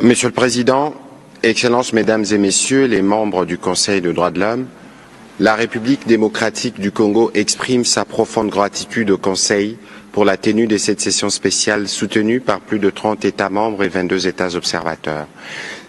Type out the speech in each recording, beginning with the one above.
Monsieur le Président, Excellences, Mesdames et Messieurs les membres du Conseil des droits de l'homme, la République démocratique du Congo exprime sa profonde gratitude au Conseil pour la tenue de cette session spéciale soutenue par plus de 30 États membres et 22 États observateurs.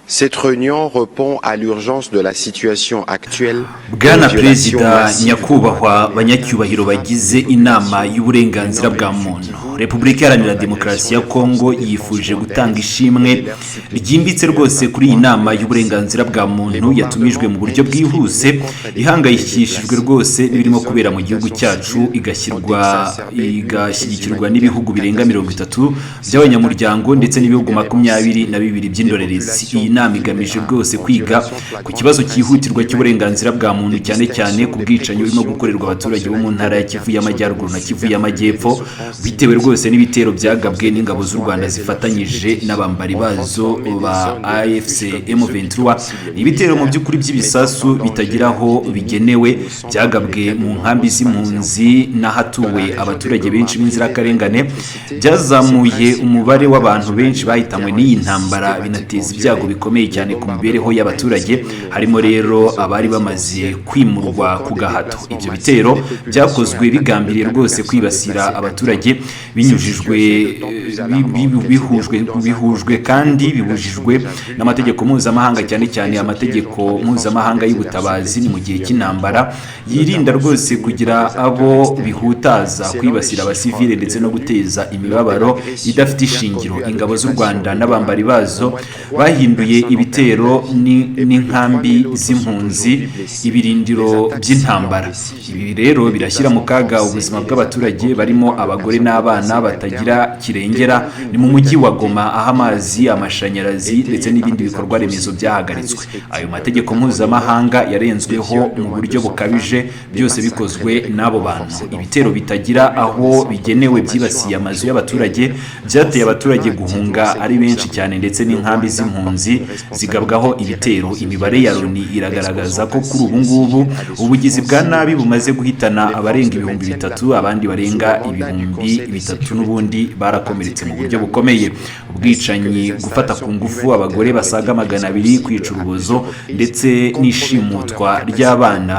Cette réunion répond à l'urgence de la situation actuelle. Bwana Perezida nyakubahwa banyacyubahiro bagize inama y'uburenganzira bwa muntu. Repubulika Iharanira Demokarasi ya Kongo yifuje gutanga ishimwe ryimbitse rwose kuri iyi nama y'uburenganzira bwa muntu yatumijwe mu buryo bwihuse, ihangayikishijwe rwose n'ibirimo kubera mu gihugu cyacu, igashyigikirwa n'ibihugu birenga 30 by'abanyamuryango ndetse n'ibihugu 22 by'indorerezi. Iyi nama igamije rwose kwiga ku kibazo cyihutirwa cy'uburenganzira bwa muntu, cyane cyane ku bwicanyi burimo gukorerwa abaturage bo mu ntara ya Kivu y'Amajyaruguru na Kivu y'Amajyepfo, bitewe rwose n'ibitero byagabwe n'ingabo z'u Rwanda zifatanyije n'abambari bazo ba AFC M23. Ibitero mu by'ukuri by'ibisasu bitagiraho bigenewe byagabwe mu nkambi z'impunzi n'ahatuwe abaturage benshi b'inzirakarengane, byazamuye umubare w'abantu benshi bahitanwe n'iyi ntambara, binateza ibyago bikomeye cyane ku mibereho y'abaturage, harimo rero abari bamaze kwimurwa ku gahato. Ibyo bitero byakozwe bigambiriye rwose kwibasira abaturage bihujwe kandi bibujijwe n'amategeko mpuzamahanga, cyane cyane amategeko mpuzamahanga y'ubutabazi. Ni mu gihe cy'intambara yirinda rwose kugira abo bihutaza kwibasira abasivile ndetse no guteza imibabaro idafite ishingiro. Ingabo z'u Rwanda n'abambari bazo bahinduye ibitero n'inkambi z'impunzi ibirindiro by'intambara. Ibi rero birashyira mu kaga ubuzima bw'abaturage barimo abagore n'abana batagira kirengera. Ni mu mujyi wa Goma aho amazi, amashanyarazi ndetse n'ibindi bikorwa remezo byahagaritswe. Ayo mategeko mpuzamahanga yarenzweho mu buryo bukabije, byose bikozwe n'abo bantu. Ibitero bitagira aho bigenewe byibasiye amazu y'abaturage, byateye abaturage guhunga ari benshi cyane, ndetse n'inkambi z'impunzi zigabwaho ibitero. Imibare ya Loni iragaragaza ko kuri ubu ngubu ubugizi bwa nabi bumaze guhitana abarenga 3,000, abandi barenga 3,000 n'ubundi barakomeretse mu buryo bukomeye. Ubwicanyi, gufata ku ngufu abagore basaga 200, kwica urubozo ndetse n'ishimutwa ry'abana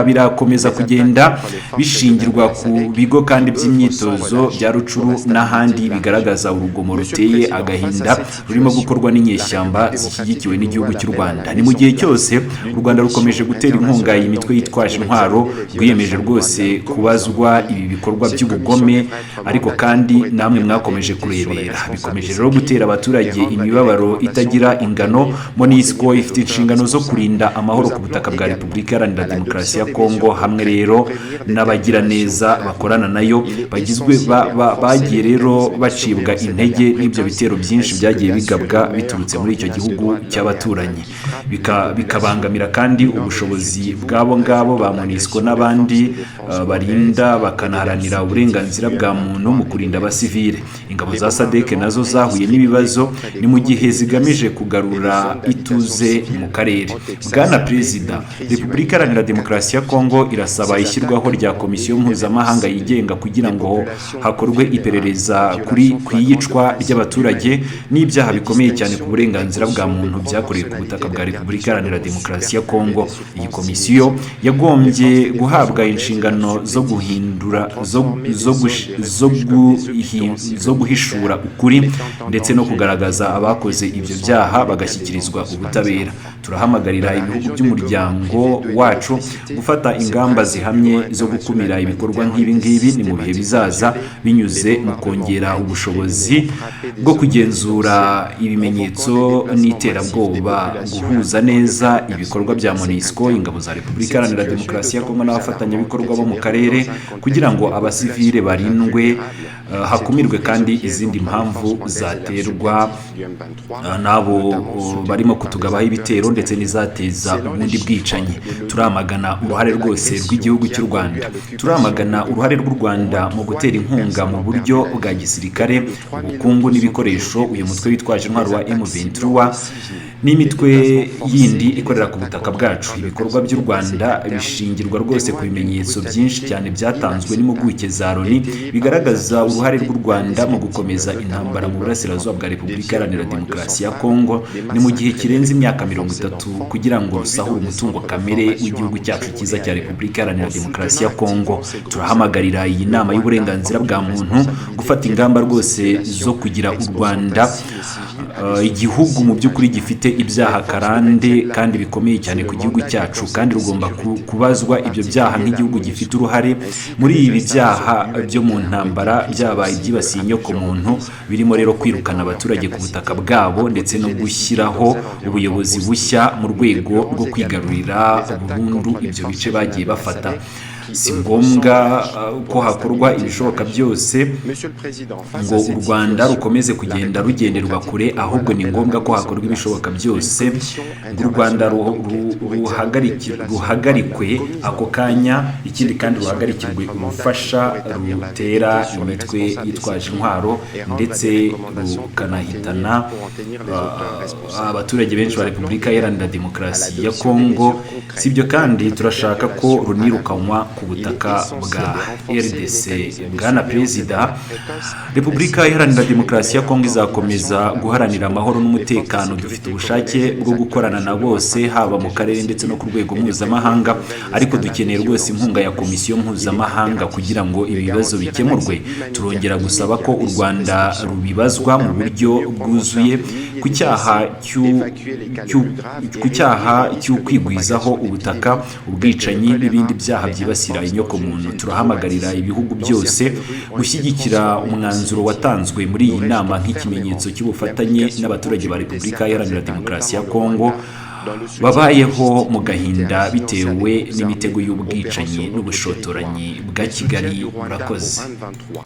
birakomeza kugenda bishingirwa ku bigo kandi by'imyitozo bya Rucuru n'ahandi, bigaragaza urugomo ruteye agahinda rurimo gukorwa n'inyeshyamba zishyigikiwe n'igihugu cy'u Rwanda. Ni mu gihe cyose u Rwanda rukomeje gutera inkunga iyi mitwe yitwaje intwaro, rwiyemeje rwose kubazwa ibi bikorwa by'ubugome, ariko kandi namwe mwakomeje kurebera. Bikomeje rero gutera abaturage imibabaro itagira ingano. MONUSCO ifite inshingano zo kurinda amahoro ku butaka bwa Repubulika Iharanira Demokarasi ya Kongo, hamwe rero n'abagira neza bakorana nayo bagiye rero bacibwa intege n'ibyo bitero byinshi byagiye bigabwa biturutse muri icyo gihugu cy'abaturanyi, bikabangamira kandi ubushobozi bw'abo ngabo ba MONUSCO n'abandi barinda bakanaharanira uburenganzira bwa muntu mu kurinda abasivile. Ingabo za SADC nazo zahuye n'ibibazo, ni mu gihe zigamije kugarura ituze mu karere. Bwana Perezida, Repubulika Iharanira Demokarasi ya Kongo irasaba ishyirwaho rya komisiyo mpuzamahanga yigenga kugira ngo hakorwe iperereza ku iyicwa ry'abaturage n'ibyaha bikomeye cyane ku burenganzira bwa muntu byakorewe ku butaka bwa Repubulika Iharanira Demokarasi ya Kongo. Iyi komisiyo yagombye guhabwa inshingano zo guhishura ukuri ndetse no kugaragaza abakoze ibyo byaha bagashyikirizwa ubutabera. Turahamagarira ibihugu by'umuryango wacu gufata ingamba zihamye zo gukumira ibikorwa nk'ibi ngibi ni mu bihe bizaza, binyuze mu kongera ubushobozi bwo kugenzura ibimenyetso n'iterabwoba, guhuza neza ibikorwa bya MONUSCO, ingabo za Repubulika Iharanira Demokarasi ya Kongo n'abafatanyabikorwa bo mu karere, kugira ngo abasivile barindwe, hakumirwe kandi izindi mpamvu zaterwa n'abo barimo kutugabaho ibitero ndetse n'izateza ubundi bwicanyi. Turamagana uruhare rwose rw'igihugu cy'u Rwanda, turamagana uruhare rw'u Rwanda mu gutera inkunga mu buryo bwa gisirikare ubukungu n'ibikoresho uyu mutwe witwaje intwaro wa M23 n'imitwe yindi ikorera ku butaka bwacu. Ibikorwa by'u Rwanda bishingirwa rwose ku bimenyetso byinshi cyane byatanzwe n'impuguke za Loni bigaragaza uruhare rw'u Rwanda mu gukomeza intambara mu burasirazuba bwa Repubulika Iharanira Demokarasi ya Kongo ni mu gihe kirenze imyaka 30 kugira ngo rusahure umutungo kamere w'igihugu cyacu cyiza cya Repubulika Iharanira Demokarasi ya Kongo. Turahamagarira iyi nama y'uburenganzira bwa muntu gufata ingamba rwose zo kugira u Rwanda igihugu mu by'ukuri gifite ibyaha karande kandi bikomeye cyane ku gihugu cyacu, kandi rugomba kubazwa ibyo byaha nk'igihugu gifite uruhare muri ibi byaha byo mu ntambara byabaye ibyibasiye inyoko muntu, birimo rero kwirukana abaturage ku butaka bwabo ndetse no gushyiraho ubuyobozi bushya mu rwego rwo kwigarurira burundu ibyo bice bagiye bafata. Si ngombwa ko hakorwa ibishoboka byose ngo u Rwanda rukomeze kugenda rugenderwa kure, ahubwo ni ngombwa ko hakorwa ibishoboka byose ngo u Rwanda ruhagarikwe ako kanya, ikindi kandi ruhagarikirwe ubufasha rutera imitwe yitwaje intwaro ndetse rukanahitana abaturage benshi ba Repubulika Iharanira Demokarasi ya Kongo. Sibyo kandi turashaka ko runirukanwa ku butaka bwa RDC. Bwana Perezida, Repubulika Iharanira Demokarasi ya Kongo izakomeza guharanira amahoro n'umutekano. Dufite ubushake bwo gukorana na bose, haba mu karere ndetse no ku rwego mpuzamahanga, ariko dukeneye rwose inkunga ya komisiyo mpuzamahanga kugira ngo ibibazo bikemurwe. Turongera gusaba ko u Rwanda rubibazwa mu buryo bwuzuye ku cyaha cy'ukwigwizaho ubutaka, ubwicanyi n'ibindi byaha byibasira inyoko muntu. Turahamagarira ibihugu byose gushyigikira umwanzuro watanzwe muri iyi nama nk'ikimenyetso cy'ubufatanye n'abaturage ba Repubulika Iharanira Demokarasi ya Kongo babayeho mu gahinda bitewe n'imitego y'ubwicanyi n'ubushotoranyi bwa Kigali. Murakoze.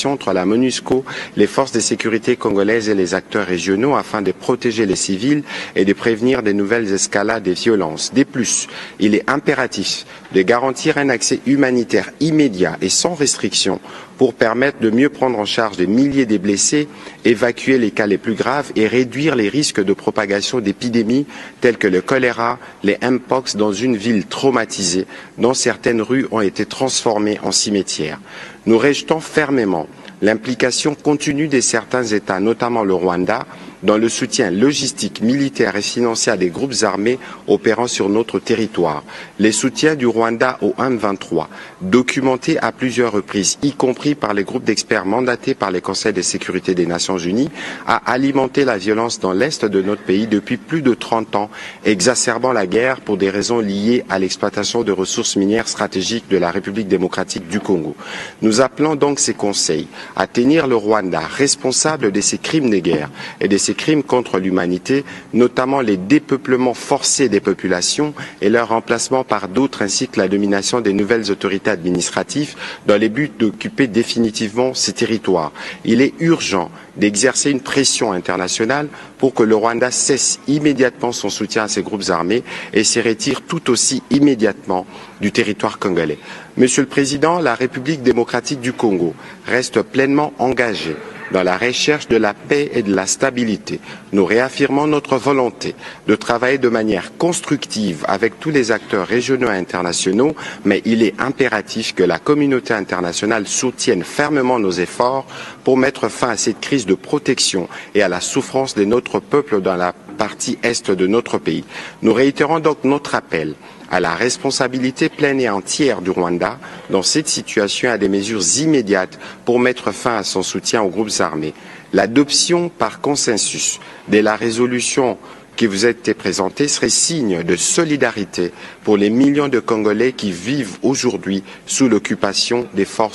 Entre la MONUSCO, les forces de sécurité congolaises et les acteurs régionaux afin de protéger les civils et de prévenir de nouvelles escalades des violences. De plus, il est impératif de garantir un accès humanitaire immédiat et sans restriction pour permettre de mieux prendre en charge des milliers de blessés, évacuer les cas les plus graves et réduire les risques de propagation d'épidémies telles que le choléra, les mpox dans une ville traumatisée dont certaines rues ont été transformées en cimetières. Nous rejetons fermement l'implication continue de certains États, notamment le Rwanda, dans le soutien logistique, militaire et financier à des groupes armés opérant sur notre territoire. Les soutiens du Rwanda au M23, documentés à plusieurs reprises, y compris par les groupes d'experts mandatés par les Conseils de sécurité des Nations Unies, a alimenté la violence dans l'Est de notre pays depuis plus de 30 ans, exacerbant la guerre pour des raisons liées à l'exploitation de ressources minières stratégiques de la République démocratique du Congo. Nous appelons donc ces conseils à tenir le Rwanda responsable de ces crimes de guerre et de ces crimes contre l'humanité, notamment les dépeuplements forcés des populations et leur remplacement par d'autres, ainsi que la domination des nouvelles autorités administratives dans le but d'occuper définitivement ces territoires. Il est urgent d'exercer une pression internationale pour que le Rwanda cesse immédiatement son soutien à ces groupes armés et se retire tout aussi immédiatement du territoire congolais. Monsieur le Président, la République démocratique du Congo reste pleinement engagée dans la recherche de la paix et de la stabilité. Nous réaffirmons notre volonté de travailler de manière constructive avec tous les acteurs régionaux et internationaux, mais il est impératif que la communauté internationale soutienne fermement nos efforts pour mettre fin à cette crise de protection et à la souffrance de notre peuple dans la partie est de notre pays. Nous réitérons donc notre appel à la responsabilité pleine et entière du Rwanda dans cette situation et à des mesures immédiates pour mettre fin à son soutien aux groupes armés. L'adoption par consensus de la résolution qui vous a été présentée serait signe de solidarité pour les millions de Congolais qui vivent aujourd'hui sous l'occupation des forces